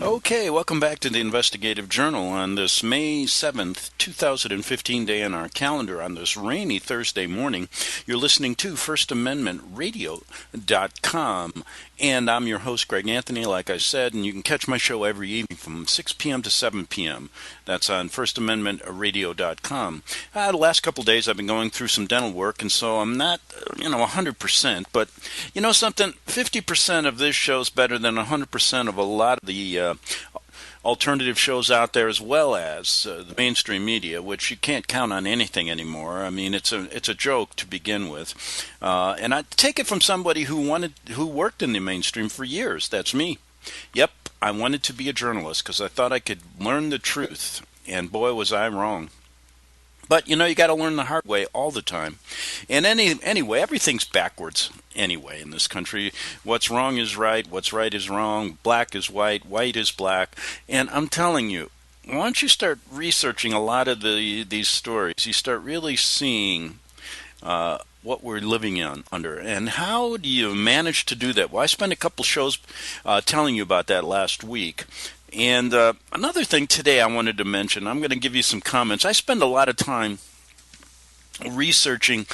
Okay, welcome back to the Investigative Journal on this May 7th, 2015 day on our calendar on this rainy Thursday morning. You're listening to FirstAmendmentRadio.com, and I'm your host, Greg Anthony, like I said, and you can catch my show every evening from 6 p.m. to 7 p.m. That's on FirstAmendmentRadio.com. The last couple days I've been going through some dental work, and so I'm not, 100%, but you know something, 50% of this show's better than 100% of a lot of the alternative shows out there, as well as the mainstream media, which you can't count on anything anymore. I mean, it's a joke to begin with, and I take it from somebody who worked in the mainstream for years. That's me. Yep, I wanted to be a journalist because I thought I could learn the truth, and boy, was I wrong. But, you got to learn the hard way all the time. And anyway, everything's backwards anyway in this country. What's wrong is right. What's right is wrong. Black is white. White is black. And I'm telling you, once you start researching a lot of these stories, you start really seeing what we're living under. And how do you manage to do that? Well, I spent a couple shows telling you about that last week. And another thing today I wanted to mention, I'm going to give you some comments. I spend a lot of time researching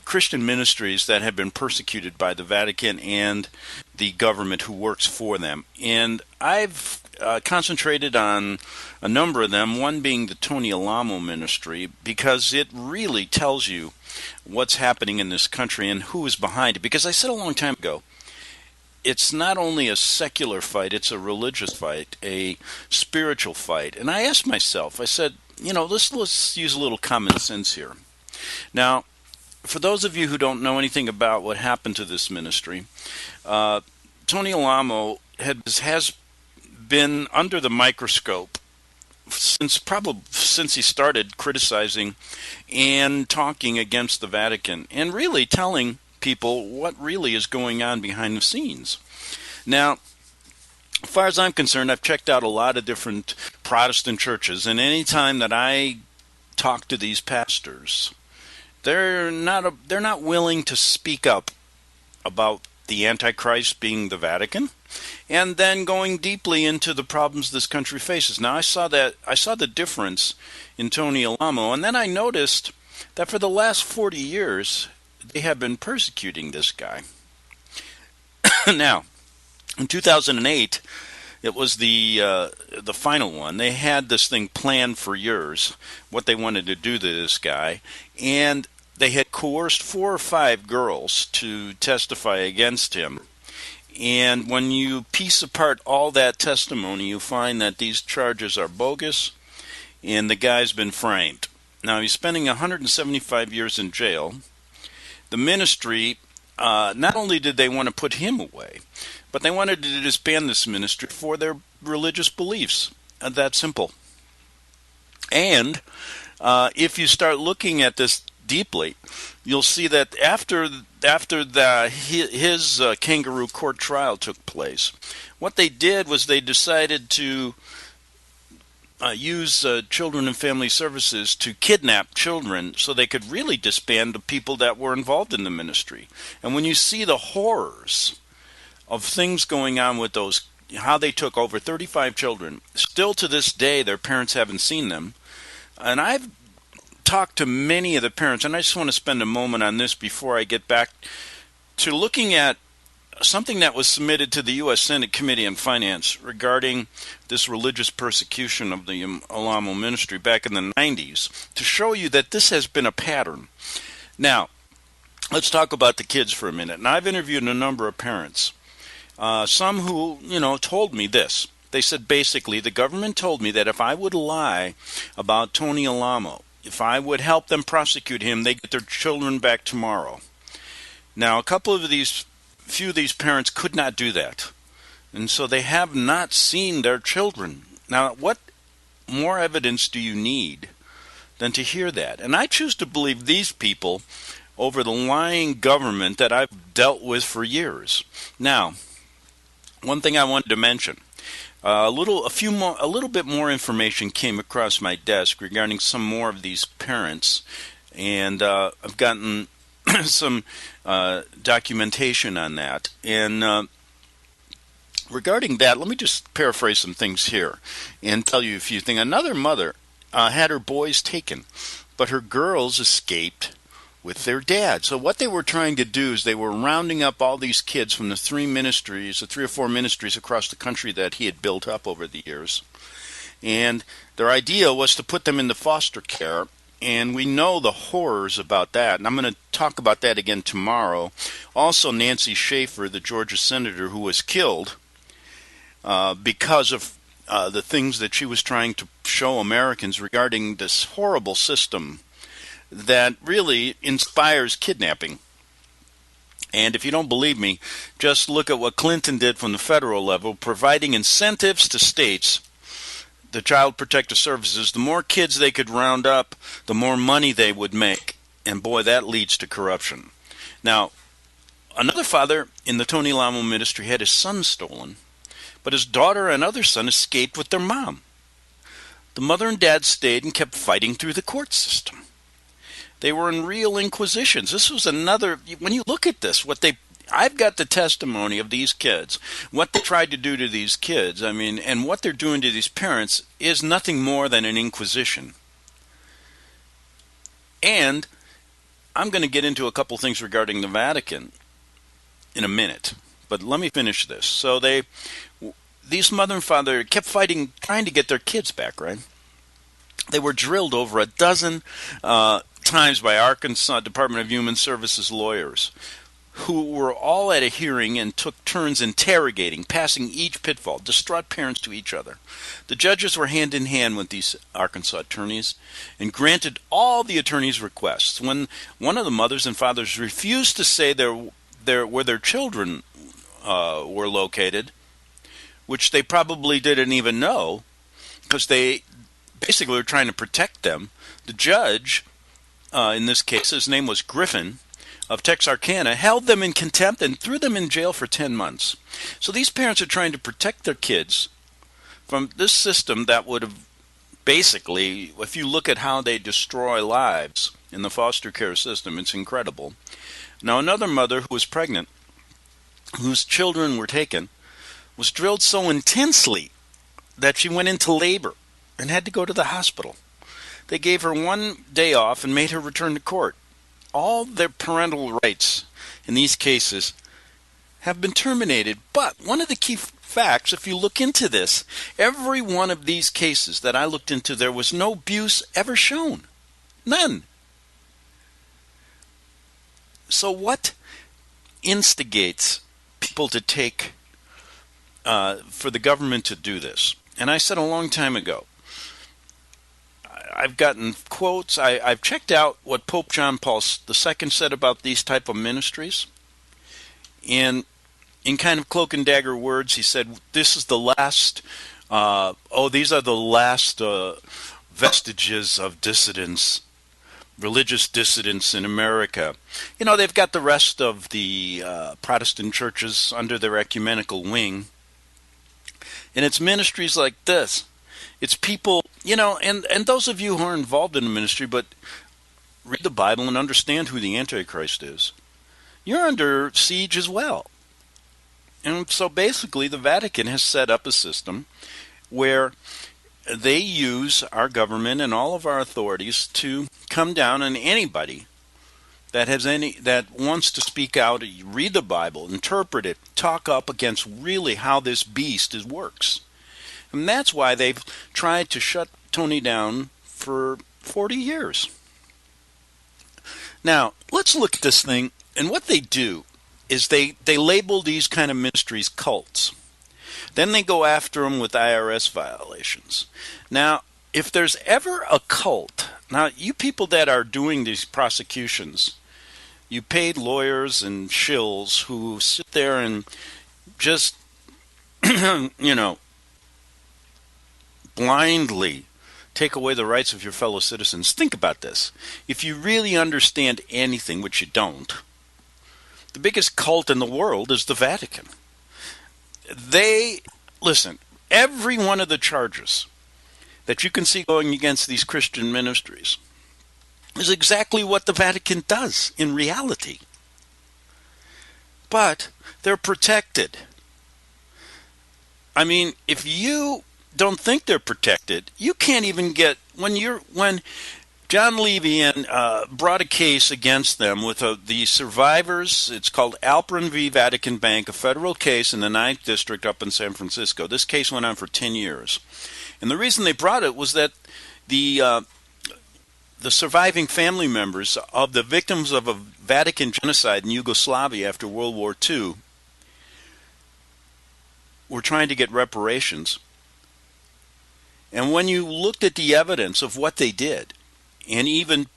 Christian ministries that have been persecuted by the Vatican and the government who works for them. And I've concentrated on a number of them, one being the Tony Alamo ministry, because it really tells you what's happening in this country and who is behind it. Because I said a long time ago, it's not only a secular fight, it's a religious fight, a spiritual fight. And I asked myself, I said, let's use a little common sense here. Now, for those of you who don't know anything about what happened to this ministry, Tony Alamo has been under the microscope since he started criticizing and talking against the Vatican and really telling people what really is going on behind the scenes. Now, as far as I'm concerned, I've checked out a lot of different Protestant churches, and any time that I talk to these pastors, they're not willing to speak up about the Antichrist being the Vatican, and then going deeply into the problems this country faces. Now, I saw the difference in Tony Alamo, and then I noticed that for the last 40 years, they have been persecuting this guy. Now, in 2008, it was the final one. They had this thing planned for years, what they wanted to do to this guy, and they had coerced 4 or 5 girls to testify against him. And when you piece apart all that testimony, you find that these charges are bogus, and the guy's been framed. Now, he's spending 175 years in jail. The ministry, not only did they want to put him away, but they wanted to disband this ministry for their religious beliefs. That simple. And if you start looking at this deeply, you'll see that after his kangaroo court trial took place, what they did was they decided to use Children and Family Services to kidnap children so they could really disband the people that were involved in the ministry. And when you see the horrors of things going on with those, how they took over 35 children, still to this day their parents haven't seen them. And I've talked to many of the parents, and I just want to spend a moment on this before I get back to looking at something that was submitted to the U.S. Senate Committee on Finance regarding this religious persecution of the Alamo ministry back in the 90s, to show you that this has been a pattern. Now, let's talk about the kids for a minute. And I've interviewed a number of parents, some who, told me this. They said basically the government told me that if I would lie about Tony Alamo, if I would help them prosecute him, they get their children back tomorrow. Now, few of these parents could not do that. And so they have not seen their children. Now, what more evidence do you need than to hear that? And I choose to believe these people over the lying government that I've dealt with for years. Now, one thing I wanted to mention. A little bit more information came across my desk regarding some more of these parents, and I've gotten some documentation on that. And regarding that, let me just paraphrase some things here and tell you a few things. Another mother had her boys taken, but her girls escaped with their dad. So what they were trying to do is they were rounding up all these kids from the three or four ministries across the country that he had built up over the years. And their idea was to put them into foster care. And we know the horrors about that. And I'm going to talk about that again tomorrow. Also, Nancy Schaefer, the Georgia senator who was killed because of the things that she was trying to show Americans regarding this horrible system that really inspires kidnapping. And if you don't believe me, just look at what Clinton did from the federal level, providing incentives to states, the Child Protective Services. The more kids they could round up, the more money they would make. And boy, that leads to corruption. Now, another father in the Tony Lamo ministry had his son stolen, but his daughter and other son escaped with their mom. The mother and dad stayed and kept fighting through the court system. They were in real inquisitions. This was another, when you look at this, I've got the testimony of these kids, what they tried to do to these kids, and what they're doing to these parents is nothing more than an inquisition. And I'm going to get into a couple things regarding the Vatican in a minute, but let me finish this. So these mother and father kept fighting, trying to get their kids back, right? They were drilled over a dozen times by Arkansas Department of Human Services lawyers who were all at a hearing and took turns interrogating, passing each pitfall, distraught parents to each other. The judges were hand in hand with these Arkansas attorneys and granted all the attorneys' requests. When one of the mothers and fathers refused to say where their children were located, which they probably didn't even know, because they basically were trying to protect them, the judge, in this case, his name was Griffin, of Texarkana, held them in contempt and threw them in jail for 10 months. So these parents are trying to protect their kids from this system that would have basically, if you look at how they destroy lives in the foster care system, it's incredible. Now, another mother who was pregnant, whose children were taken, was drilled so intensely that she went into labor and had to go to the hospital. They gave her 1 day off and made her return to court. All their parental rights in these cases have been terminated. But one of the key facts, if you look into this, every one of these cases that I looked into, there was no abuse ever shown. None. So what instigates people to take, for the government to do this? And I said a long time ago, I've gotten quotes. I've checked out what Pope John Paul II said about these type of ministries. And in kind of cloak and dagger words, he said, this is the last, these are the last vestiges of dissidents, religious dissidents in America. You know, they've got the rest of the Protestant churches under their ecumenical wing. And it's ministries like this. It's people, and those of you who are involved in the ministry, but read the Bible and understand who the Antichrist is, you're under siege as well. And so basically the Vatican has set up a system where they use our government and all of our authorities to come down on anybody that wants to speak out, read the Bible, interpret it, talk up against really how this beast works. And that's why they've tried to shut Tony down for 40 years. Now, let's look at this thing. And what they do is they label these kind of ministries cults. Then they go after them with IRS violations. Now, if there's ever a cult, now you people that are doing these prosecutions, you paid lawyers and shills who sit there and just, blindly take away the rights of your fellow citizens. Think about this. If you really understand anything, which you don't, the biggest cult in the world is the Vatican. Listen, every one of the charges that you can see going against these Christian ministries is exactly what the Vatican does in reality. But they're protected. I mean, if you don't think they're protected, you can't even get when John Levy brought a case against them with the survivors. It's called Alperin v. Vatican Bank, a federal case in the 9th District up in San Francisco. This case went on for 10 years. And the reason they brought it was that the surviving family members of the victims of a Vatican genocide in Yugoslavia after World War II were trying to get reparations. And when you looked at the evidence of what they did, and even,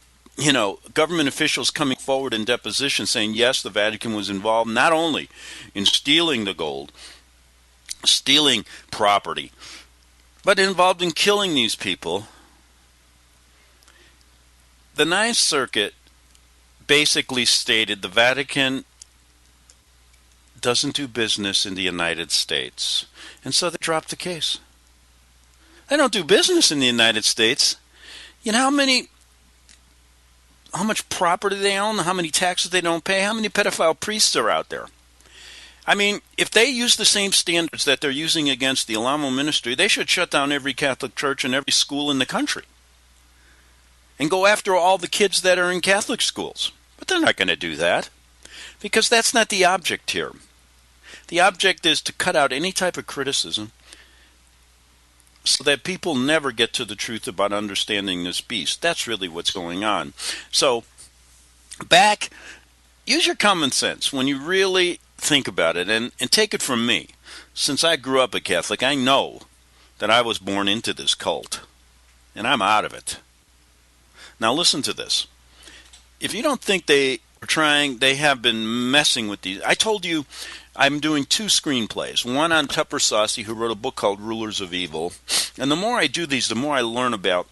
government officials coming forward in deposition saying, yes, the Vatican was involved not only in stealing the gold, stealing property, but involved in killing these people, the Ninth Circuit basically stated the Vatican doesn't do business in the United States. And so they dropped the case. They don't do business in the United States. You know how much property they own, how many taxes they don't pay, how many pedophile priests are out there. I mean, if they use the same standards that they're using against the Alamo ministry, they should shut down every Catholic church and every school in the country and go after all the kids that are in Catholic schools. But they're not going to do that because that's not the object here. The object is to cut out any type of criticism so that people never get to the truth about understanding this beast. That's really what's going on. So, use your common sense when you really think about it, and take it from me. Since I grew up a Catholic, I know that I was born into this cult, and I'm out of it. Now listen to this. If you don't think they have been messing with these. I told you I'm doing 2 screenplays. One on Tupper Saucy, who wrote a book called Rulers of Evil. And the more I do these, the more I learn about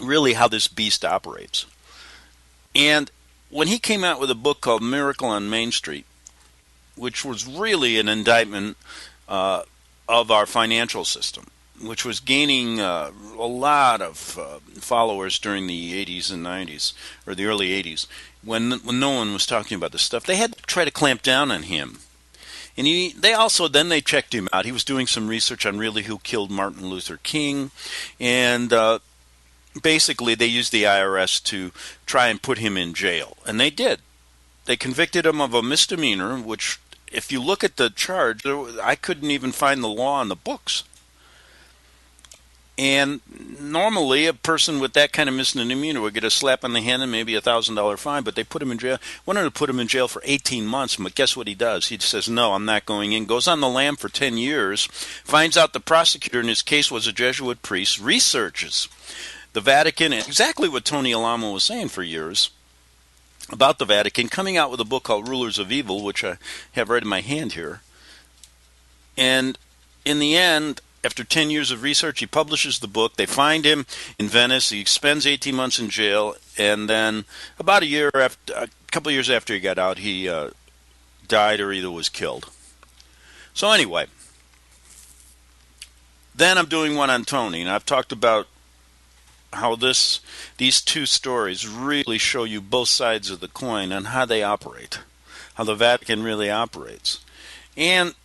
really how this beast operates. And when he came out with a book called Miracle on Main Street, which was really an indictment of our financial system, which was gaining a lot of followers during the 80s and 90s, or the early 80s, when no one was talking about this stuff. They had to try to clamp down on him. And they checked him out. He was doing some research on really who killed Martin Luther King. And basically they used the IRS to try and put him in jail. And they did. They convicted him of a misdemeanor, which, if you look at the charge, I couldn't even find the law in the books. And normally a person with that kind of misdemeanor would get a slap on the hand and maybe a $1,000 fine, but they put him in jail. Wanted to put him in jail for 18 months, but guess what he does? He says, no, I'm not going in. Goes on the lam for 10 years, finds out the prosecutor in his case was a Jesuit priest, researches the Vatican, and exactly what Tony Alamo was saying for years about the Vatican, coming out with a book called Rulers of Evil, which I have right in my hand here. And in the end, after 10 years of research, he publishes the book. They find him in Venice. He spends 18 months in jail. And then about a couple of years after he got out, he died or either was killed. So anyway, then I'm doing one on Tony. And I've talked about how these 2 stories really show you both sides of the coin and how they operate, how the Vatican really operates. And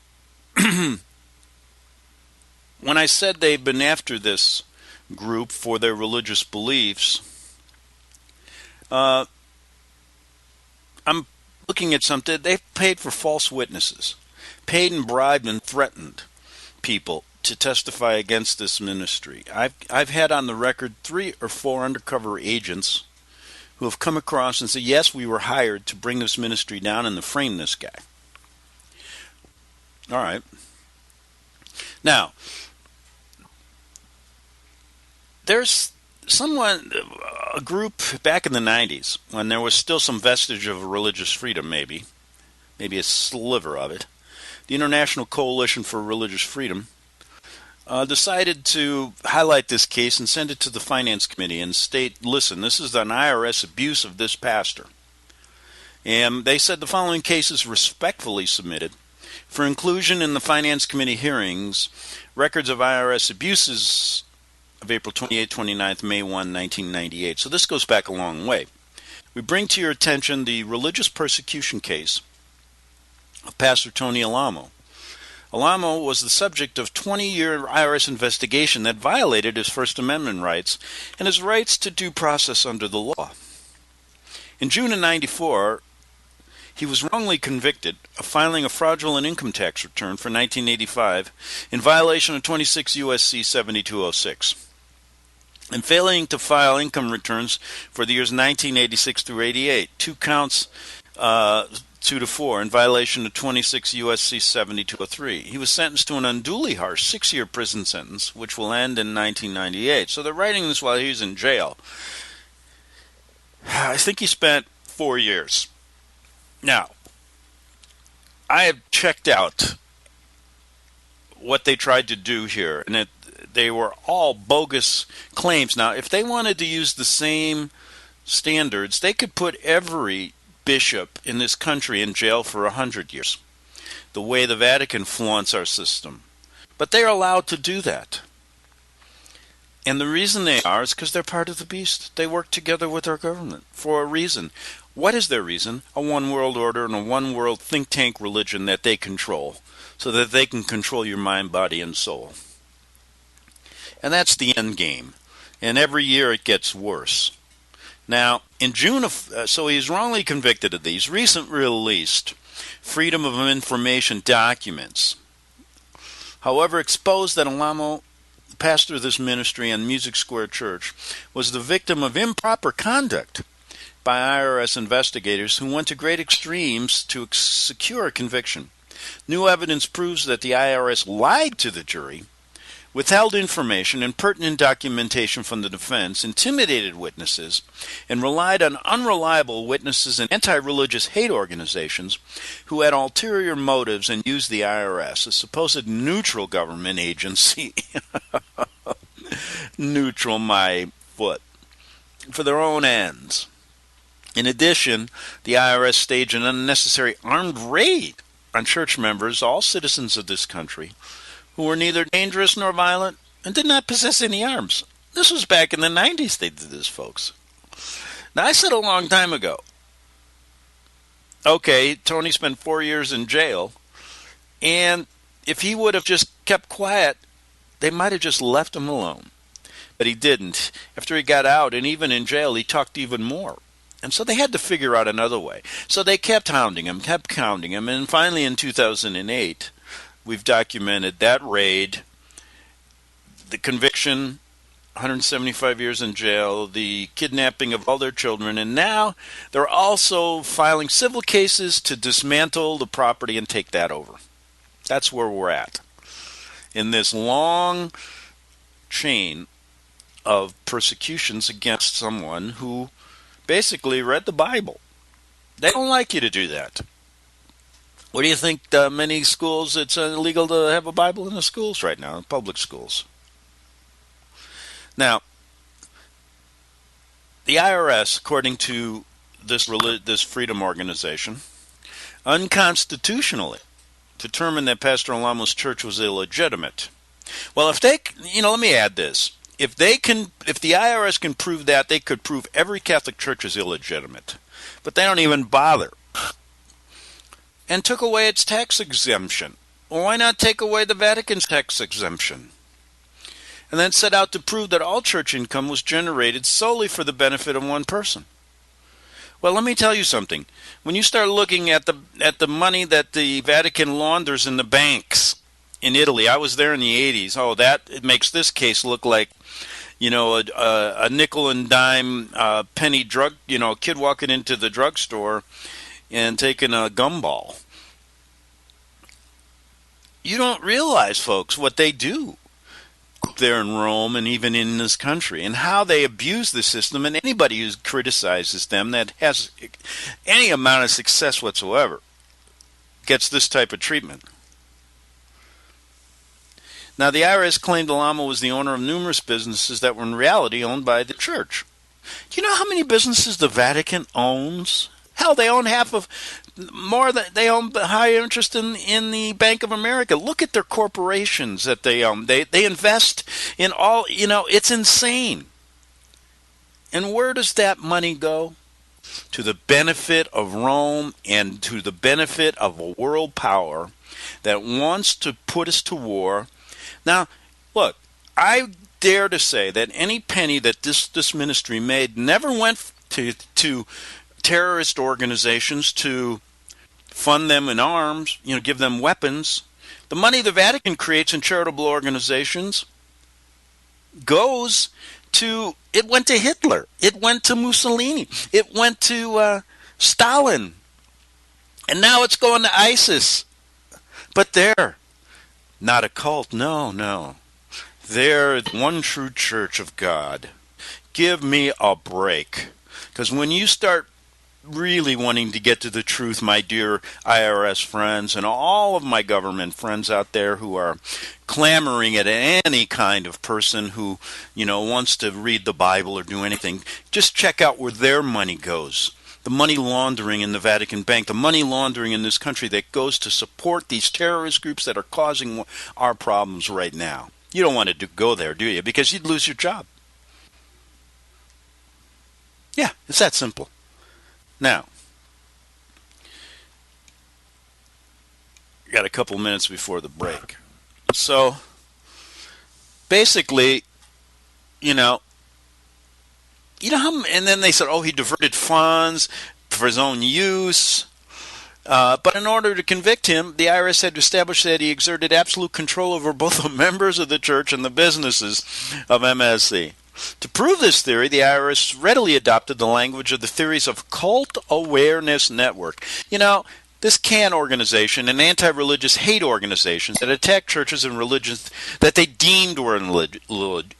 when I said they've been after this group for their religious beliefs, I'm looking at something. They've paid for false witnesses, paid and bribed and threatened people to testify against this ministry. I've had on the record 3 or 4 undercover agents who have come across and said, yes, we were hired to bring this ministry down and to frame this guy. All right. Now, there's a group back in the 90s when there was still some vestige of religious freedom, maybe a sliver of it. The International Coalition for Religious Freedom decided to highlight this case and send it to the Finance Committee and state, listen, this is an IRS abuse of this pastor. And they said the following case is respectfully submitted for inclusion in the Finance Committee hearings, records of IRS abuses of April 28, 29th, May 1, 1998. So this goes back a long way. We bring to your attention the religious persecution case of Pastor Tony Alamo. Alamo was the subject of a 20-year IRS investigation that violated his First Amendment rights and his rights to due process under the law. In June of 94, he was wrongly convicted of filing a fraudulent income tax return for 1985 in violation of 26 U.S.C. 7206. And failing to file income returns for the years 1986 through 88, 2 counts 2 to 4 in violation of 26 U.S.C. 7203. He was sentenced to an unduly harsh 6-year prison sentence, which will end in 1998. So they're writing this while he's in jail. I think he spent 4 years. Now, I have checked out what they tried to do here, and they were all bogus claims. Now, if they wanted to use the same standards, they could put every bishop in this country in jail for 100 years, the way the Vatican flaunts our system. But they're allowed to do that. And the reason they are is because they're part of the beast. They work together with our government for a reason. What is their reason? A one world order and a one world think tank religion that they control, so that they can control your mind, body, and soul. And that's the end game. And every year it gets worse. Now, in June so he's wrongly convicted of these. Recently released Freedom of Information documents, however, exposed that Alamo, the pastor of this ministry and Music Square Church, was the victim of improper conduct by IRS investigators who went to great extremes to secure a conviction. New evidence proves that the IRS lied to the jury, withheld information and pertinent documentation from the defense, intimidated witnesses, and relied on unreliable witnesses and anti-religious hate organizations who had ulterior motives and used the IRS, a supposed neutral government agency, neutral my foot, for their own ends. In addition, the IRS staged an unnecessary armed raid on church members, all citizens of this country, who were neither dangerous nor violent and did not possess any arms. This was back in the 90s they did this, folks. Now, I said a long time ago, okay, Tony spent 4 years in jail, and if he would have just kept quiet, they might have just left him alone. But he didn't. After he got out, and even in jail, he talked even more. And so they had to figure out another way. So they kept hounding him, and finally in 2008, we've documented that raid, the conviction, 175 years in jail, the kidnapping of all their children, and now they're also filing civil cases to dismantle the property and take that over. That's where we're at in this long chain of persecutions against someone who basically read the Bible. They don't like you to do that. What do you think? Many schools, it's illegal to have a Bible in the schools right now, in public schools. Now, the IRS, according to this freedom organization, unconstitutionally determined that Pastor Alamo's church was illegitimate. Well, let me add this. If the IRS can prove that, they could prove every Catholic church is illegitimate. But they don't even bother. And took away its tax exemption. Well, why not take away the Vatican's tax exemption? And then set out to prove that all church income was generated solely for the benefit of one person. Well, let me tell you something. When you start looking at the money that the Vatican launders in the banks in Italy, I was there in the 80s. Oh, it makes this case look like, a nickel and dime penny drug, kid walking into the drugstore and taking a gumball. You don't realize, folks, what they do there in Rome and even in this country, and how they abuse the system, and anybody who criticizes them that has any amount of success whatsoever gets this type of treatment. Now, the IRS claimed Alamo was the owner of numerous businesses that were in reality owned by the church. Do you know how many businesses the Vatican owns? Hell, they own they own higher interest in the Bank of America. Look at their corporations that they own. They invest in all, it's insane. And where does that money go? To the benefit of Rome and to the benefit of a world power that wants to put us to war. Now, look, I dare to say that any penny that this ministry made never went to terrorist organizations to fund them in arms, give them weapons. The money the Vatican creates in charitable organizations it went to Hitler, it went to Mussolini, it went to Stalin, and now it's going to ISIS. But they're not a cult, no. They're one true church of God. Give me a break. Because when you start really wanting to get to the truth, my dear IRS friends and all of my government friends out there who are clamoring at any kind of person who, wants to read the Bible or do anything, just check out where their money goes. The money laundering in the Vatican Bank, the money laundering in this country that goes to support these terrorist groups that are causing our problems right now. You don't want to go there, do you? Because you'd lose your job. Yeah, it's that simple. Now, got a couple minutes before the break. So, basically, how, and then they said, he diverted funds for his own use. But in order to convict him, the IRS had to establish that he exerted absolute control over both the members of the church and the businesses of MSC. To prove this theory, the IRS readily adopted the language of the theories of Cult Awareness Network. This CAN organization, an anti-religious hate organization that attacked churches and religions that they deemed were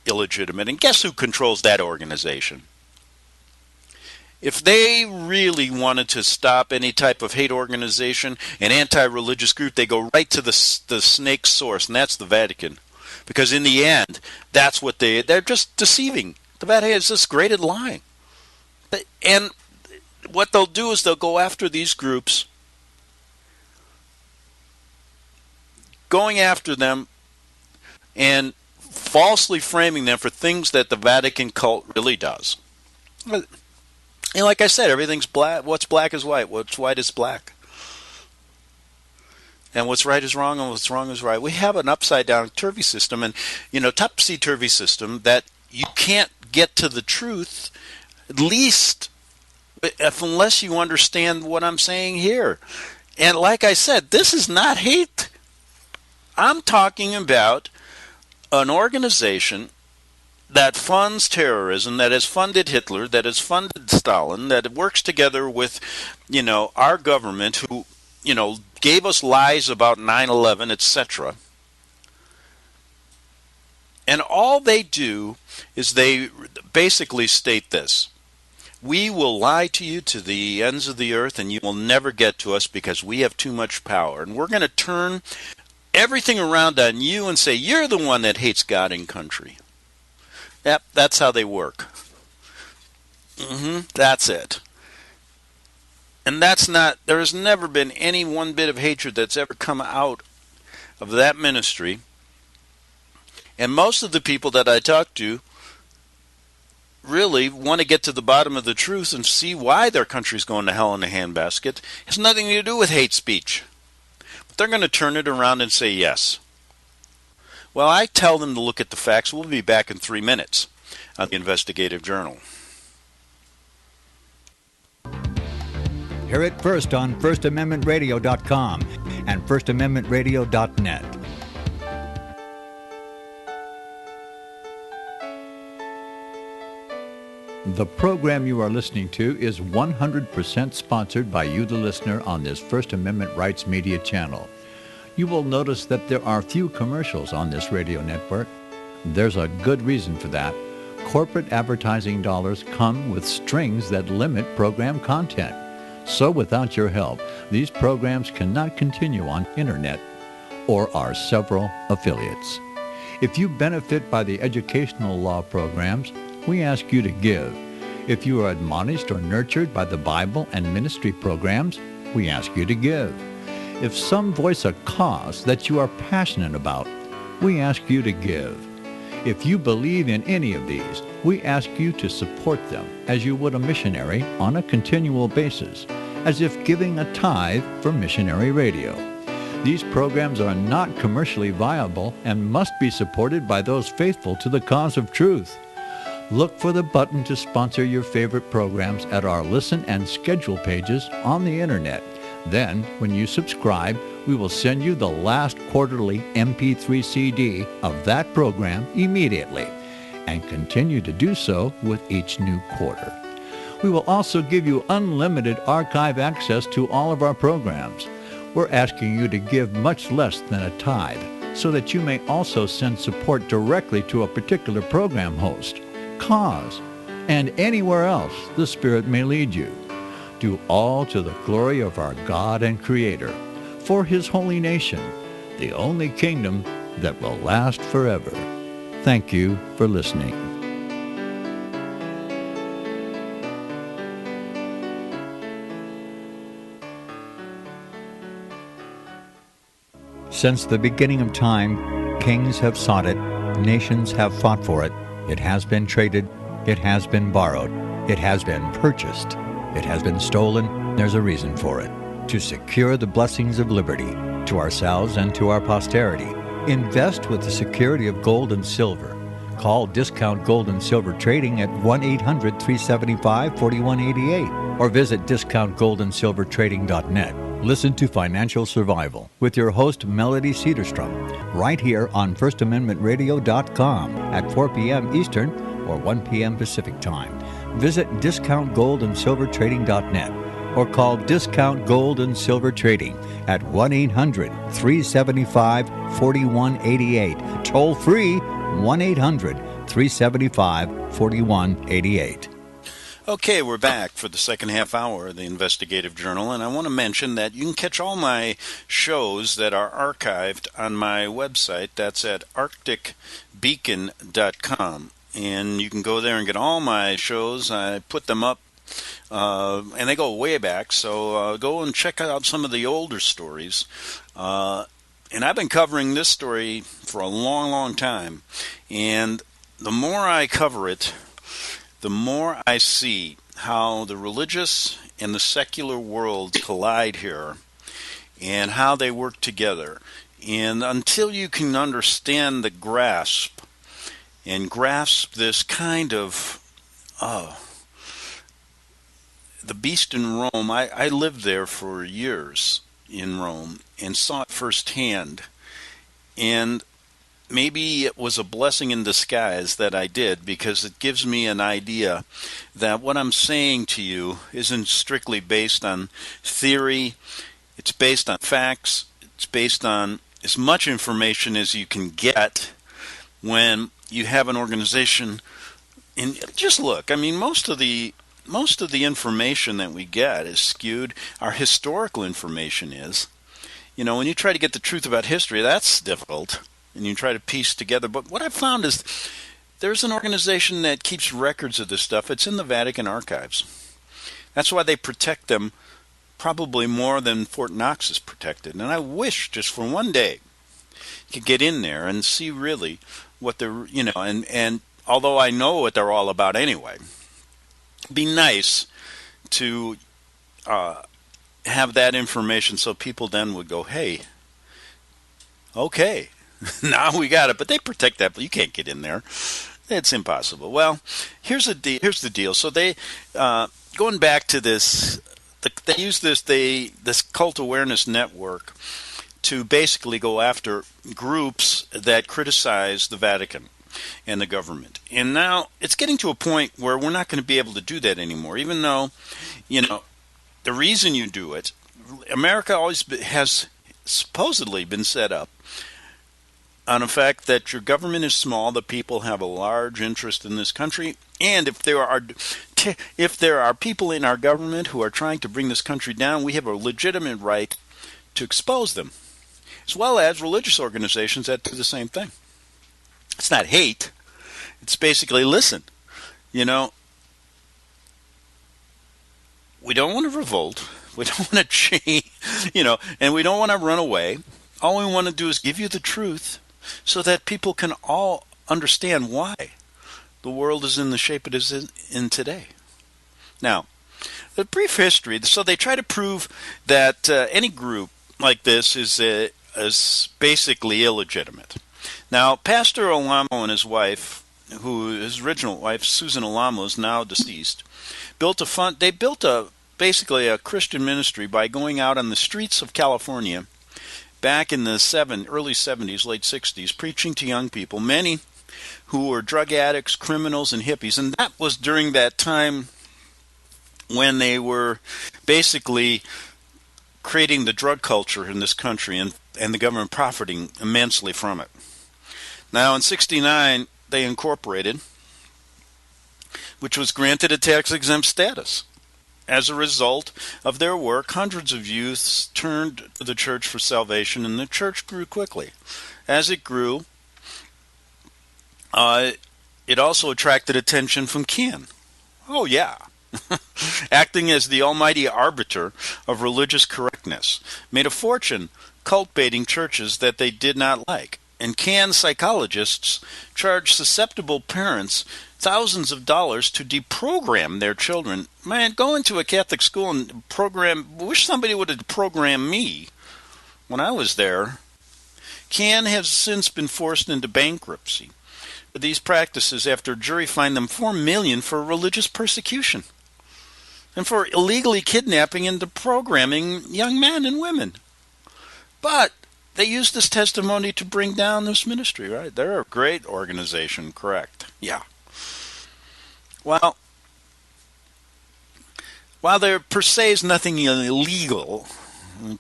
illegitimate. And guess who controls that organization? If they really wanted to stop any type of hate organization, an anti-religious group, they go right to the snake's source, and that's the Vatican. Because in the end, that's what they're just deceiving. The Vatican is just great at lying. And what they'll do is they'll go after these groups, going after them and falsely framing them for things that the Vatican cult really does. And like I said, everything's black. What's black is white. What's white is black. And what's right is wrong, and what's wrong is right. We have an upside-down turvy system, and topsy-turvy system that you can't get to the truth, at least unless you understand what I'm saying here. And like I said, this is not hate. I'm talking about an organization that funds terrorism, that has funded Hitler, that has funded Stalin, that works together with, our government who, gave us lies about 9/11, etc. And all they do is they basically state this: we will lie to you to the ends of the earth, and you will never get to us because we have too much power. And we're going to turn everything around on you and say, you're the one that hates God and country. Yep, that's how they work. That's it. And there has never been any one bit of hatred that's ever come out of that ministry. And most of the people that I talk to really want to get to the bottom of the truth and see why their country's going to hell in a handbasket. It has nothing to do with hate speech. But they're going to turn it around and say yes. Well, I tell them to look at the facts. We'll be back in 3 minutes on the Investigative Journal. Hear it first on FirstAmendmentRadio.com and FirstAmendmentRadio.net. The program you are listening to is 100% sponsored by you, the listener, on this First Amendment Rights Media channel. You will notice that there are few commercials on this radio network. There's a good reason for that. Corporate advertising dollars come with strings that limit program content. So without your help, these programs cannot continue on internet or our several affiliates. If you benefit by the educational law programs, we ask you to give. If you are admonished or nurtured by the Bible and ministry programs, we ask you to give. If some voice a cause that you are passionate about, we ask you to give. If you believe in any of these, we ask you to support them as you would a missionary on a continual basis, as if giving a tithe for missionary radio. These programs are not commercially viable and must be supported by those faithful to the cause of truth. Look for the button to sponsor your favorite programs at our listen and schedule pages on the internet. Then, when you subscribe, we will send you the last quarterly MP3 CD of that program immediately, and continue to do so with each new quarter. We will also give you unlimited archive access to all of our programs. We're asking you to give much less than a tithe, so that you may also send support directly to a particular program host, cause, and anywhere else the Spirit may lead you. Do all to the glory of our God and Creator, for His holy nation, the only kingdom that will last forever. Thank you for listening. Since the beginning of time, kings have sought it, nations have fought for it. It has been traded, it has been borrowed, it has been purchased, it has been stolen. There's a reason for it. To secure the blessings of liberty to ourselves and to our posterity. Invest with the security of gold and silver. Call Discount Gold and Silver Trading at 1-800-375-4188 or visit discountgoldandsilvertrading.net. Listen to Financial Survival with your host, Melody Cedarstrom, right here on FirstAmendmentRadio.com at 4 p.m. Eastern or 1 p.m. Pacific Time. Visit discountgoldandsilvertrading.net or call Discount Gold and Silver Trading at 1-800-375-4188. Toll free, 1-800-375-4188. Okay, we're back for the second half hour of the Investigative Journal, and I want to mention that you can catch all my shows that are archived on my website. That's at arcticbeacon.com, and you can go there and get all my shows. I put them up, and they go way back, so go and check out some of the older stories. And I've been covering this story for a long, long time, and the more I cover it, the more I see how the religious and the secular world collide here and how they work together. And until you can understand the grasp this kind of the beast in Rome, I lived there for years in Rome and saw it firsthand. And maybe it was a blessing in disguise that I did, because it gives me an idea that what I'm saying to you isn't strictly based on theory. It's based on facts. It's based on as much information as you can get when you have an organization. And just look, I mean, most of the information that we get is skewed. Our historical information is. You know, when you try to get the truth about history, that's difficult. And you try to piece together. But what I've found is there's an organization that keeps records of this stuff. It's in the Vatican archives. That's why they protect them probably more than Fort Knox is protected. And I wish just for one day you could get in there and see really what they're, you know, and although I know what they're all about anyway, it'd be nice to have that information so people then would go, hey, okay. Now we got it, but they protect that, but you can't get in there. It's impossible. Well, here's the deal. So they, going back to this, they use this cult awareness network to basically go after groups that criticize the Vatican and the government. And now it's getting to a point where we're not going to be able to do that anymore, even though, you know, the reason you do it, America always has supposedly been set up on the fact that your government is small, the people have a large interest in this country, and if there are people in our government who are trying to bring this country down, we have a legitimate right to expose them, as well as religious organizations that do the same thing. It's not hate. It's basically, listen, you know, we don't want to revolt. We don't want to change, you know, and we don't want to run away. All we want to do is give you the truth, so that people can all understand why the world is in the shape it is in today. Now, the brief history, so they try to prove that any group like this is basically illegitimate. Now, Pastor Alamo and his wife, his original wife, Susan Alamo, is now deceased, they built basically a Christian ministry by going out on the streets of California back in the early 70s, late 60s, preaching to young people, many who were drug addicts, criminals, and hippies. And that was during that time when they were basically creating the drug culture in this country and the government profiting immensely from it. Now, in 1969, they incorporated, which was granted a tax-exempt status. As a result of their work, hundreds of youths turned to the church for salvation, and the church grew quickly. As it grew, it also attracted attention from Ken. Oh, yeah. Acting as the almighty arbiter of religious correctness, made a fortune cult-baiting churches that they did not like. And Can psychologists charge susceptible parents thousands of dollars to deprogram their children. Man, going to a Catholic school and wish somebody would have programmed me when I was there. Can has since been forced into bankruptcy for these practices after a jury fined them $4 million for religious persecution and for illegally kidnapping and deprogramming young men and women. But they used this testimony to bring down this ministry, right? They're a great organization, correct? Yeah. Well, while there per se is nothing illegal,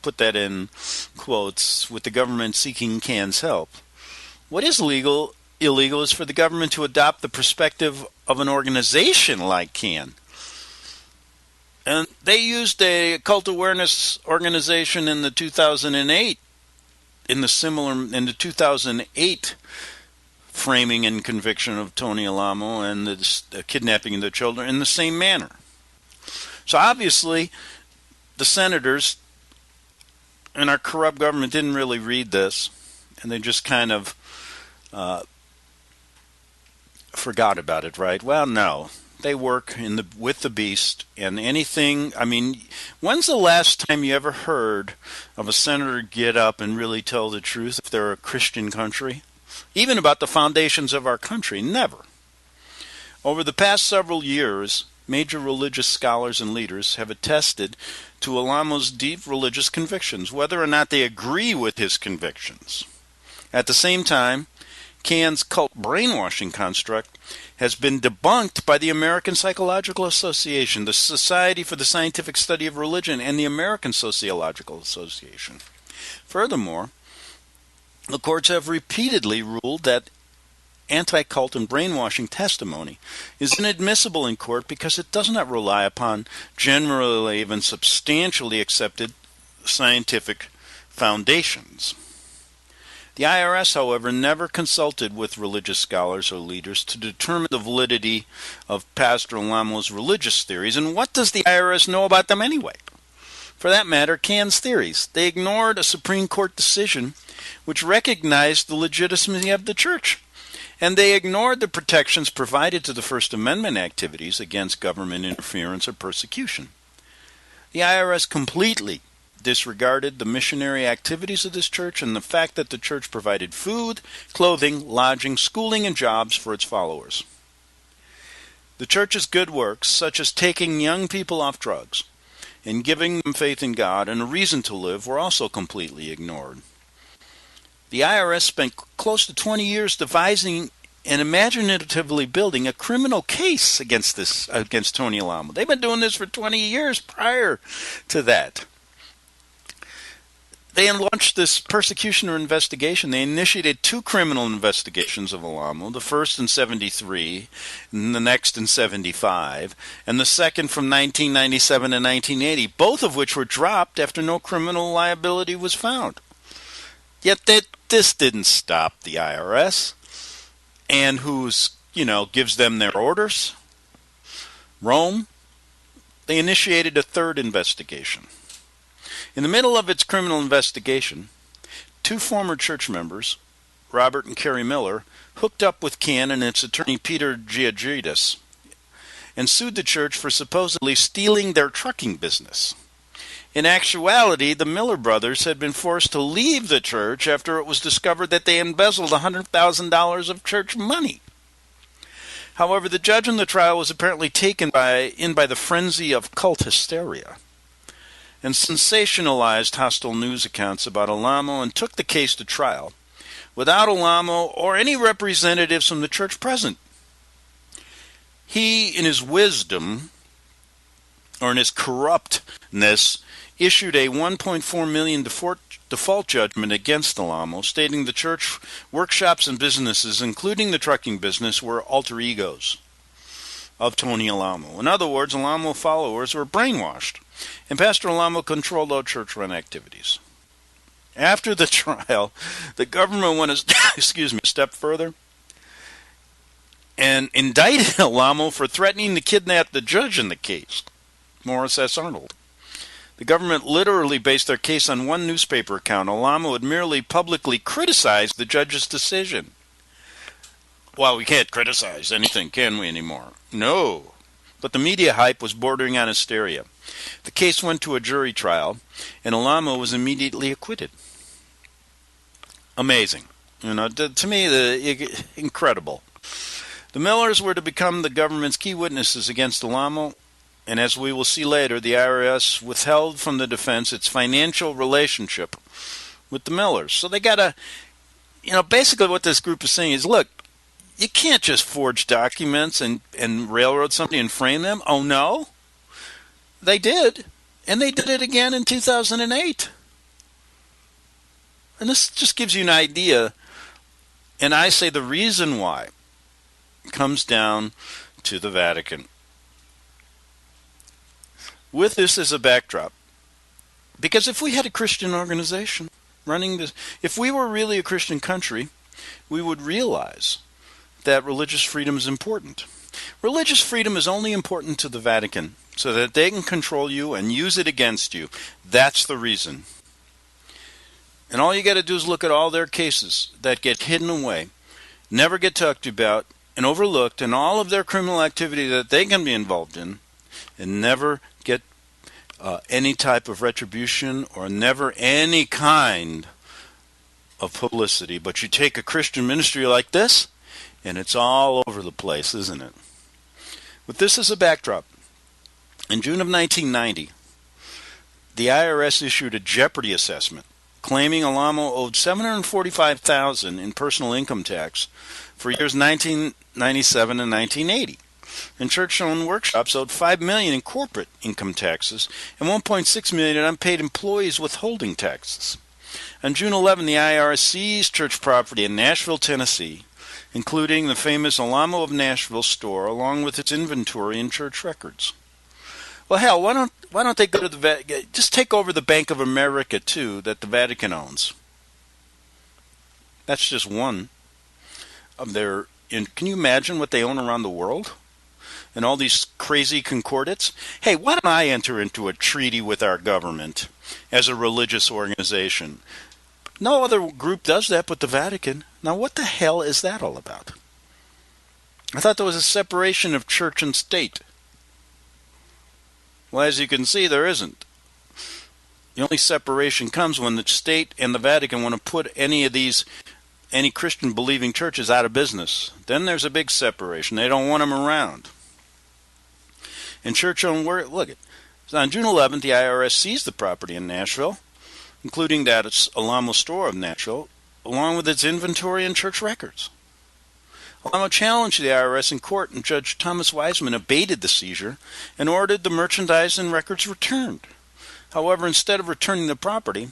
put that in quotes, with the government seeking Can's help, what is illegal is for the government to adopt the perspective of an organization like Can. And they used a cult awareness organization in the 2008 in the 2008 framing and conviction of Tony Alamo and the kidnapping of the children in the same manner. So obviously, the senators and our corrupt government didn't really read this, and they just kind of forgot about it, right? Well, no. They work with the beast, and anything. I mean, when's the last time you ever heard of a senator get up and really tell the truth if they're a Christian country? Even about the foundations of our country? Never. Over the past several years, major religious scholars and leaders have attested to Alamo's deep religious convictions, whether or not they agree with his convictions. At the same time, Can's cult brainwashing construct has been debunked by the American Psychological Association, the Society for the Scientific Study of Religion, and the American Sociological Association. Furthermore, the courts have repeatedly ruled that anti-cult and brainwashing testimony is inadmissible in court because it does not rely upon generally even substantially accepted scientific foundations. The IRS, however, never consulted with religious scholars or leaders to determine the validity of Pastor Alamo's religious theories, and what does the IRS know about them anyway? For that matter, Can's theories. They ignored a Supreme Court decision which recognized the legitimacy of the church, and they ignored the protections provided to the First Amendment activities against government interference or persecution. The IRS completely disregarded the missionary activities of this church and the fact that the church provided food, clothing, lodging, schooling, and jobs for its followers. The church's good works, such as taking young people off drugs and giving them faith in God and a reason to live, were also completely ignored. The IRS spent close to 20 years devising and imaginatively building a criminal case against Tony Alamo. They've been doing this for 20 years prior to that. They launched this persecution or investigation. They initiated 2 criminal investigations of Alamo, the first in 1973, and the next in 1975, and the second from 1997 to 1980, both of which were dropped after no criminal liability was found. Yet this didn't stop the IRS. And gives them their orders? Rome. They initiated a third investigation. In the middle of its criminal investigation, 2 former church members, Robert and Carrie Miller, hooked up with Can and its attorney Peter Giagridis and sued the church for supposedly stealing their trucking business. In actuality, the Miller brothers had been forced to leave the church after it was discovered that they embezzled $100,000 of church money. However, the judge in the trial was apparently taken by the frenzy of cult hysteria and sensationalized hostile news accounts about Alamo and took the case to trial without Alamo or any representatives from the church present. He, in his wisdom, or in his corruptness, issued a $1.4 million default judgment against Alamo, stating the church workshops and businesses, including the trucking business, were alter egos of Tony Alamo. In other words, Alamo followers were brainwashed, and Pastor Alamo controlled all church-run activities. After the trial, the government went a step further and indicted Alamo for threatening to kidnap the judge in the case, Morris S. Arnold. The government literally based their case on one newspaper account. Alamo had merely publicly criticized the judge's decision. Well, we can't criticize anything, can we, anymore? No. But the media hype was bordering on hysteria. The case went to a jury trial, and Alamo was immediately acquitted. Amazing. To me, incredible. The Millers were to become the government's key witnesses against Alamo, and as we will see later, the IRS withheld from the defense its financial relationship with the Millers. So they got to, basically what this group is saying is, look, you can't just forge documents and railroad somebody and frame them. Oh, no? They did. And they did it again in 2008. And this just gives you an idea. And I say the reason why comes down to the Vatican. With this as a backdrop, because if we had a Christian organization running this, if we were really a Christian country, we would realize that religious freedom is important. Religious freedom is only important to the Vatican so that they can control you and use it against you. That's the reason. And all you got to do is look at all their cases that get hidden away, never get talked about, and overlooked, and all of their criminal activity that they can be involved in, and never get any type of retribution or never any kind of publicity. But you take a Christian ministry like this, and it's all over the place, isn't it? With this as a backdrop, in June of 1990, the IRS issued a jeopardy assessment claiming Alamo owed $745,000 in personal income tax for years 1997 and 1980. And church-owned workshops owed $5 million in corporate income taxes and $1.6 million in unpaid employees withholding taxes. On June 11, the IRS seized church property in Nashville, Tennessee, including the famous Alamo of Nashville store, along with its inventory and church records. Well, hell, why don't they go to the Vatican? Just take over the Bank of America too, that the Vatican owns. That's just one of their. Can you imagine what they own around the world? And all these crazy concordates? Hey, why don't I enter into a treaty with our government as a religious organization? No other group does that but the Vatican. Now, what the hell is that all about? I thought there was a separation of church and state. Well, as you can see, there isn't. The only separation comes when the state and the Vatican want to put any Christian believing churches out of business. Then there's a big separation. They don't want them around. And church-owned work, look, on June 11th, the IRS seized the property in Nashville, including that its Alamo store of Nashville, along with its inventory and church records. Alamo challenged the IRS in court, and Judge Thomas Wiseman abated the seizure and ordered the merchandise and records returned. However, instead of returning the property,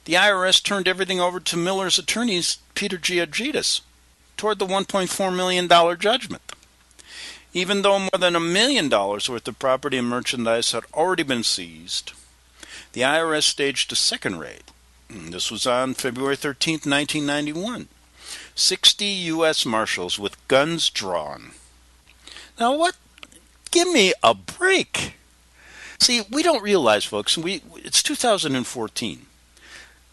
the IRS turned everything over to Miller's attorneys, Peter Giorgitis, toward the $1.4 million judgment. Even though more than $1 million worth of property and merchandise had already been seized, the IRS staged a second raid. This was on February 13, 1991. 60 U.S. Marshals with guns drawn. Now what? Give me a break. See, we don't realize, folks, it's 2014.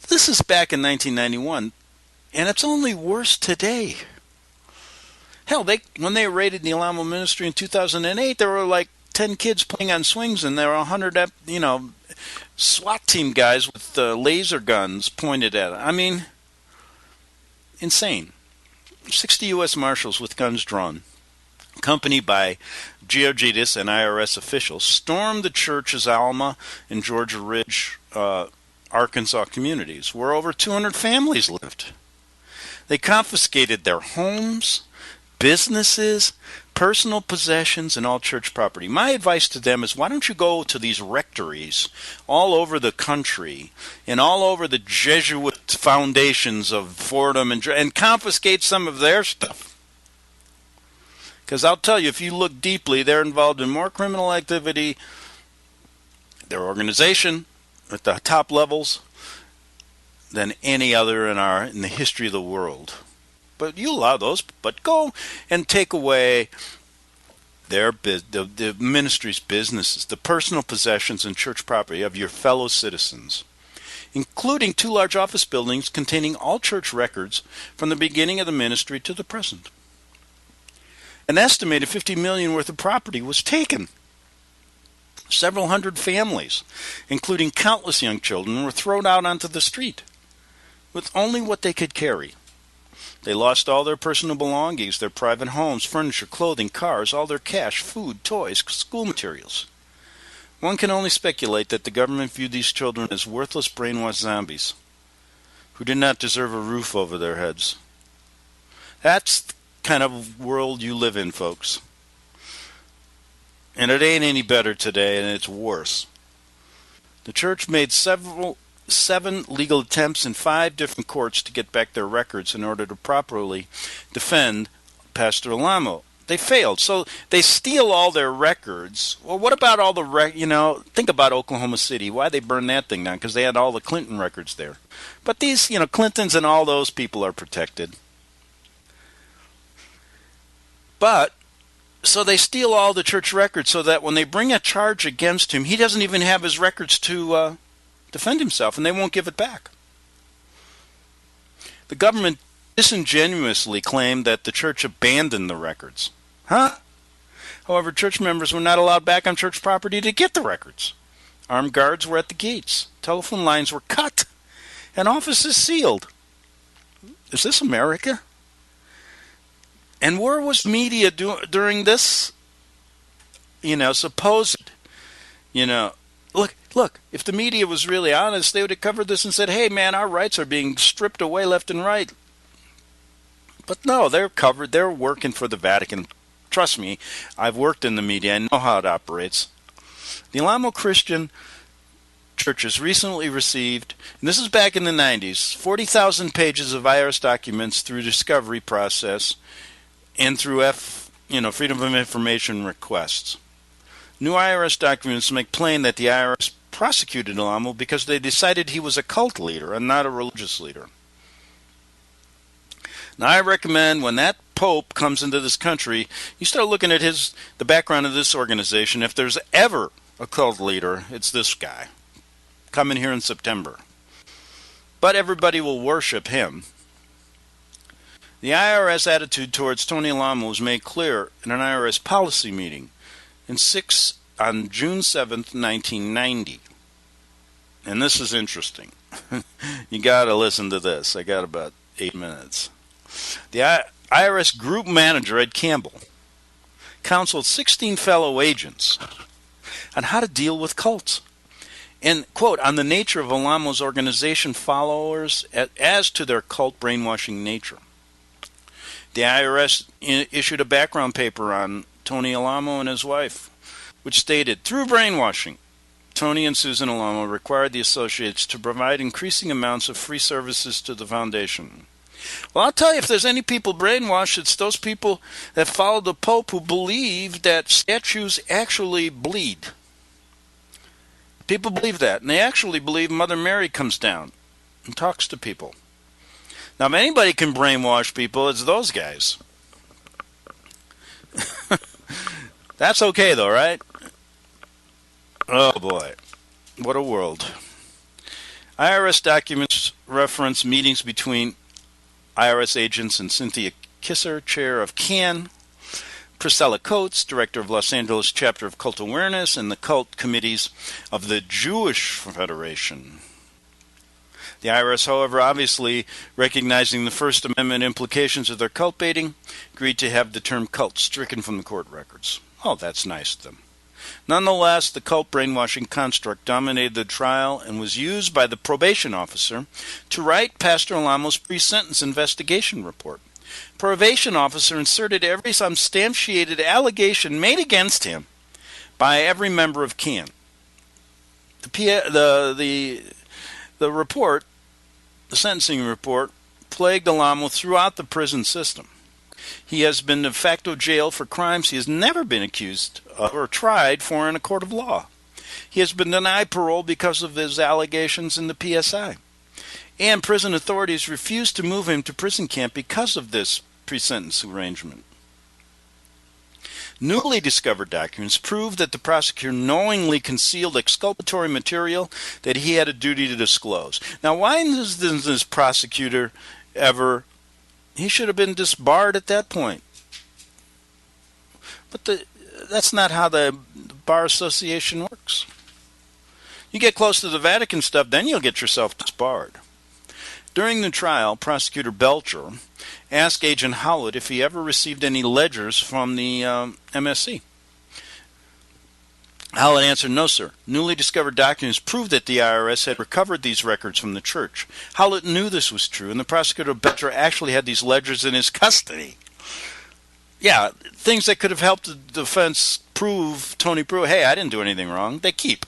This is back in 1991, and it's only worse today. Hell, when they raided the Alamo ministry in 2008, there were like 10 kids playing on swings, and there were 100, SWAT team guys with laser guns pointed at it. I mean, insane. 60 U.S. Marshals with guns drawn, accompanied by geodetists and IRS officials, stormed the church's Alma and Georgia Ridge, Arkansas communities, where over 200 families lived. They confiscated their homes, businesses, personal possessions, and all church property. My advice to them is, why don't you go to these rectories all over the country and all over the Jesuit foundations of Fordham and confiscate some of their stuff? Because I'll tell you, if you look deeply, they're involved in more criminal activity, their organization at the top levels, than any other in the history of the world. But you allow those, but go and take away the ministry's businesses, the personal possessions and church property of your fellow citizens, including 2 large office buildings containing all church records from the beginning of the ministry to the present. An estimated $50 million worth of property was taken. Several hundred families, including countless young children, were thrown out onto the street with only what they could carry. They lost all their personal belongings, their private homes, furniture, clothing, cars, all their cash, food, toys, school materials. One can only speculate that the government viewed these children as worthless, brainwashed zombies who did not deserve a roof over their heads. That's the kind of world you live in, folks. And it ain't any better today, and it's worse. The church made 7 legal attempts in 5 different courts to get back their records in order to properly defend Pastor Alamo. They failed, so they steal all their records. Well, what about all the think about Oklahoma City. Why they burned that thing down? Because they had all the Clinton records there. But these, Clintons and all those people are protected. But so they steal all the church records so that when they bring a charge against him, he doesn't even have his records to defend himself, and they won't give it back. The government disingenuously claimed that the church abandoned the records. However, church members were not allowed back on church property to get the records. Armed guards were at the gates. Telephone lines were cut, and offices sealed. Is this America? And where was media during this, supposed, Look, if the media was really honest, they would have covered this and said, hey, man, our rights are being stripped away left and right. But no, they're covered. They're working for the Vatican. Trust me, I've worked in the media. I know how it operates. The Alamo Christian churches recently received, and this is back in the 90s, 40,000 pages of IRS documents through discovery process and through Freedom of Information requests. New IRS documents make plain that the IRS prosecuted Alamo because they decided he was a cult leader and not a religious leader. Now, I recommend when that Pope comes into this country, you start looking at the background of this organization. If there's ever a cult leader, it's this guy coming here in September. But everybody will worship him. The IRS attitude towards Tony Alamo was made clear in an IRS policy meeting on June 7th, 1990. And this is interesting. You got to listen to this. I got about 8 minutes. The IRS group manager, Ed Campbell, counseled 16 fellow agents on how to deal with cults. And, quote, on the nature of Alamo's organization followers as to their cult brainwashing nature. The IRS issued a background paper on Tony Alamo and his wife, which stated, through brainwashing, Tony and Susan Alamo required the associates to provide increasing amounts of free services to the foundation. Well, I'll tell you, if there's any people brainwashed, it's those people that follow the Pope who believe that statues actually bleed. People believe that, and they actually believe Mother Mary comes down and talks to people. Now, if anybody can brainwash people, it's those guys. That's okay, though, right? Oh, boy. What a world. IRS documents reference meetings between IRS agents and Cynthia Kisser, chair of CAN, Priscilla Coates, director of Los Angeles chapter of Cult Awareness and the cult committees of the Jewish Federation. The IRS, however, obviously recognizing the First Amendment implications of their cult baiting, agreed to have the term cult stricken from the court records. Oh, that's nice of them. Nonetheless, the cult brainwashing construct dominated the trial and was used by the probation officer to write Pastor Alamo's pre-sentence investigation report. Probation officer inserted every substantiated allegation made against him by every member of CAN. The report, the sentencing report, plagued Alamo throughout the prison system. He has been de facto jailed for crimes he has never been accused of or tried for in a court of law. He has been denied parole because of his allegations in the PSI. And prison authorities refused to move him to prison camp because of this pre-sentence arrangement. Newly discovered documents prove that the prosecutor knowingly concealed exculpatory material that he had a duty to disclose. Now, why does this prosecutor ever... He should have been disbarred at that point. But that's not how the Bar Association works. You get close to the Vatican stuff, then you'll get yourself disbarred. During the trial, Prosecutor Belcher asked Agent Howlett if he ever received any ledgers from the MSC. Howlett answered, "No, sir. Newly discovered documents prove that the IRS had recovered these records from the church." Howlett knew this was true, and the prosecutor Belcher actually had these ledgers in his custody. Yeah, things that could have helped the defense prove Tony Pruitt, hey, I didn't do anything wrong, they keep.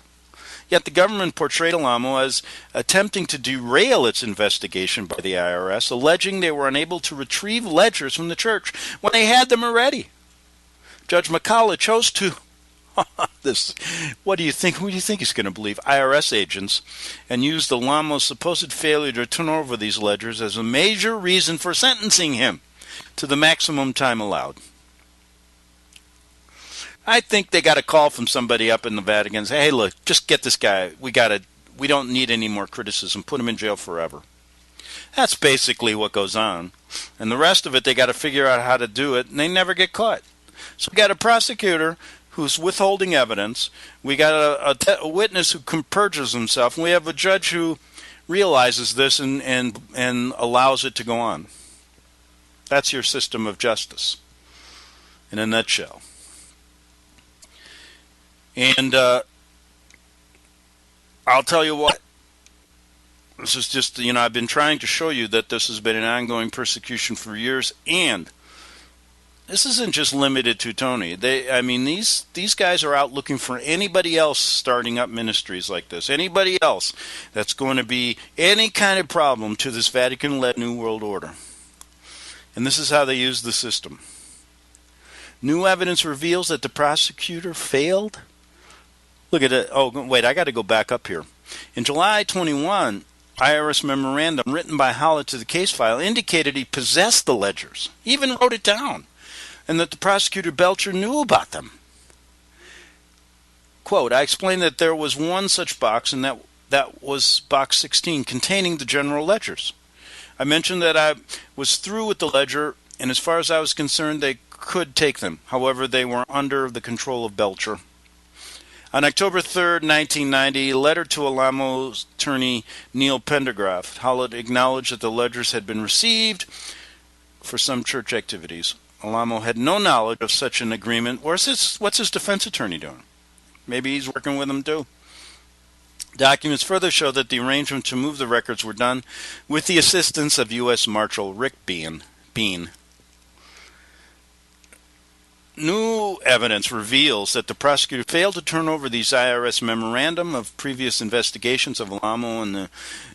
Yet the government portrayed Alamo as attempting to derail its investigation by the IRS, alleging they were unable to retrieve ledgers from the church when they had them already. Judge McCullough chose to What do you think he's going to believe? IRS agents, and used Alamo's supposed failure to turn over these ledgers as a major reason for sentencing him to the maximum time allowed. I think they got a call from somebody up in the Vatican and say, hey, look, just get this guy. We don't need any more criticism. Put him in jail forever. That's basically what goes on. And the rest of it, they got to figure out how to do it, and they never get caught. So we got a prosecutor who's withholding evidence. We got a witness who perjures himself. And we have a judge who realizes this and allows it to go on. That's your system of justice in a nutshell. And I'll tell you what, this is just, I've been trying to show you that this has been an ongoing persecution for years, and this isn't just limited to Tony. These guys are out looking for anybody else starting up ministries like this, anybody else that's going to be any kind of problem to this Vatican-led New World Order. And this is how they use the system. New evidence reveals that the prosecutor failed. Look at it. Oh, wait, I got to go back up here. In July 21, IRS memorandum written by Howlett to the case file indicated he possessed the ledgers, even wrote it down, and that the prosecutor Belcher knew about them. Quote, I explained that there was one such box, and that was box 16, containing the general ledgers. I mentioned that I was through with the ledger, and as far as I was concerned, they could take them. However, they were under the control of Belcher. On October 3, 1990, a letter to Alamo's attorney Neil Pendergraft, Howlett acknowledged that the ledgers had been received for some church activities. Alamo had no knowledge of such an agreement. What's his defense attorney doing? Maybe he's working with him too. Documents further show that the arrangement to move the records were done with the assistance of U.S. Marshal Rick Bean. New evidence reveals that the prosecutor failed to turn over these IRS memorandum of previous investigations of Alamo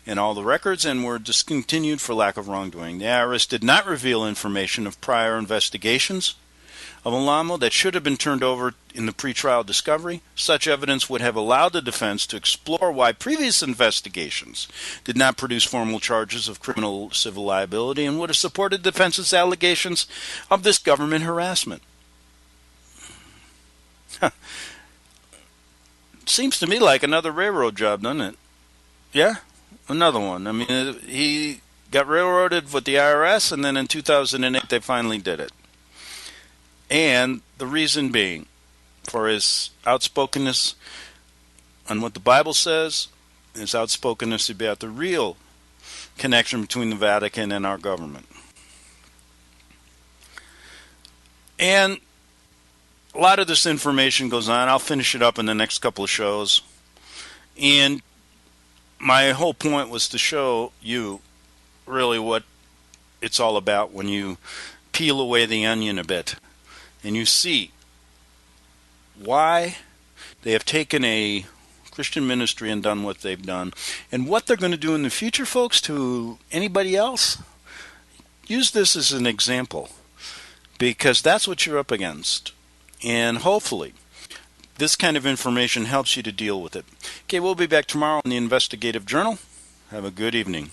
and all the records, and were discontinued for lack of wrongdoing. The IRS did not reveal information of prior investigations of Alamo that should have been turned over in the pretrial discovery. Such evidence would have allowed the defense to explore why previous investigations did not produce formal charges of criminal civil liability, and would have supported the defense's allegations of this government harassment. Seems to me like another railroad job, doesn't it? Yeah, another one. I mean, he got railroaded with the IRS, and then in 2008 they finally did it. And the reason being, for his outspokenness on what the Bible says, his outspokenness about the real connection between the Vatican and our government. And a lot of this information goes on. I'll finish it up in the next couple of shows. And my whole point was to show you really what it's all about when you peel away the onion a bit and you see why they have taken a Christian ministry and done what they've done, and what they're going to do in the future, folks, to anybody else. Use this as an example, because that's what you're up against. And hopefully this kind of information helps you to deal with it. Okay, we'll be back tomorrow on the Investigative Journal. Have a good evening.